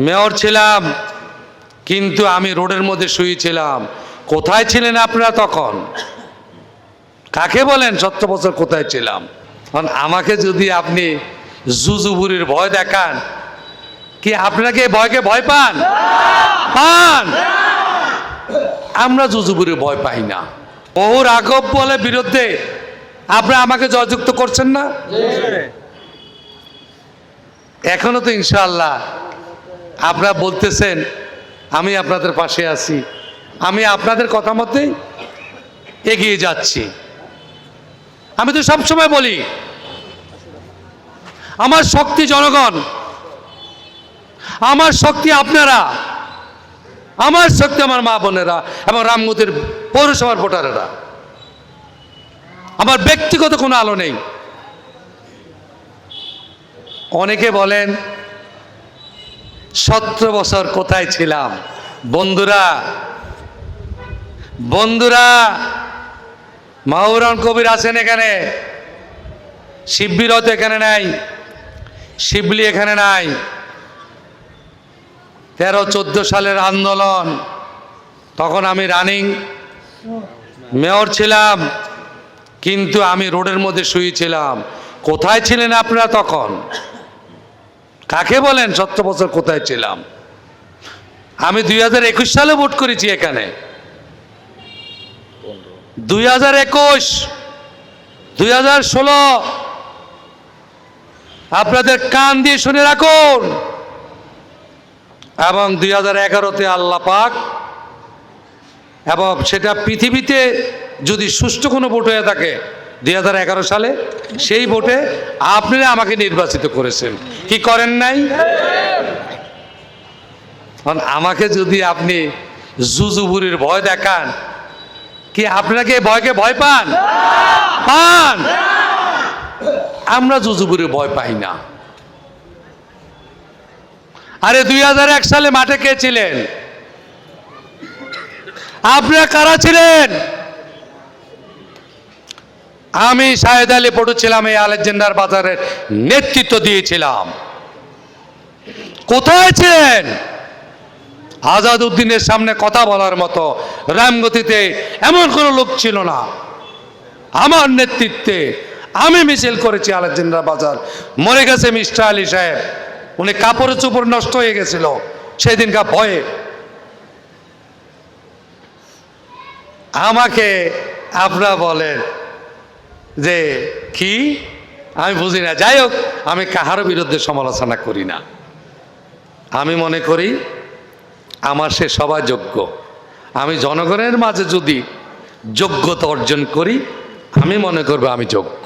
Mayor ছিলাম, কিন্তু আমি রোডের মধ্যে শুয়েছিলাম। কোথায় ছিলেন আপনারা তখন? কাকে বলেন 17 বছর কোথায় ছিলাম? কারণ আমাকে যদি আপনি জুজুবুরির ভয় দেখান, কি আপনাকে ভয়কে ভয় পান? পান? আমরা জুজুবুরির ভয় পাই না। বহু রাঘব বলে বিরুদ্ধে আপনারা আমাকে জয়যুক্ত করছেন না? এখনো তো ইনশাআল্লাহ আপনারা বলতেছেন আমি আপনাদের পাশে আছি, আমি আপনাদের কথা মতেই এগিয়ে যাচ্ছি। আমি তো সবসময় বলি আমার শক্তি জনগণ, আমার শক্তি আপনারা, আমার শক্তি আমার মা বোনেরা এবং রামগতির পৌরসভার ভোটারেরা। আমার ব্যক্তিগত কোনো আলো নেই। অনেকে বলেন 17 বছর কোথায় ছিলাম? বন্ধুরা, বন্ধুরা, মাহবুবুর কবির আছেন এখানে, শিববির হয়তো এখানে নাই, শিবলি এখানে নাই। 13-14 সালের আন্দোলন, তখন আমি রানিং মেয়র ছিলাম, কিন্তু আমি রোডের মধ্যে শুয়েছিলাম। কোথায় ছিলেন আপনারা তখন? কাকে বলেন 17 বছর কোথায় ছিলাম? আমি 2021 সালে ভোট করেছি এখানে। 2021, 2016 আপনাদের কান দিয়ে শুনে রাখুন। এবং 2011-তে আল্লাহ পাক, এবং সেটা পৃথিবীতে যদি সুষ্ঠু কোনো ভোট হয়ে থাকে 2011 সালে, সেই ভোটে আপনারা আমাকে নির্বাচিত করেছেন, কি করেন নাই? আমাকে যদি আপনি জুজুবুরির ভয় দেখান, কি আপনাকে ভয়কে ভয় পান? পান? আমরা জুজুবুরির ভয় পাই না। আরে 2001 সালে মাঠে কে ছিলেন? আপনারা কারা ছিলেন? আমি শাহেদ আলী পটু ছিলাম, এই আলেকজান্ডার বাজারের নেতৃত্ব দিয়েছিলাম। কোথায় ছিলেন? আজাদ উদ্দিনের সামনে কথা বলার মতো রামগতিতে এমন কোনো লোক ছিল না। আমার নেতৃত্বে আমি মিছিল করেছি আলেকজান্ডার বাজার। মরে গেছে মিস্টার আলী সাহেব, উনি কাপড় চোপড় নষ্ট হয়ে গেছিল সেদিনকার ভয়ে। আমাকে আপনারা বলেন যে কি, আমি বুঝি না। যাই হোক, আমি কাহারও বিরুদ্ধে সমালোচনা করি না। আমি মনে করি আমার সে সবাই যোগ্য। আমি জনগণের মাঝে যদি যোগ্যতা অর্জন করি, আমি মনে করব আমি যোগ্য।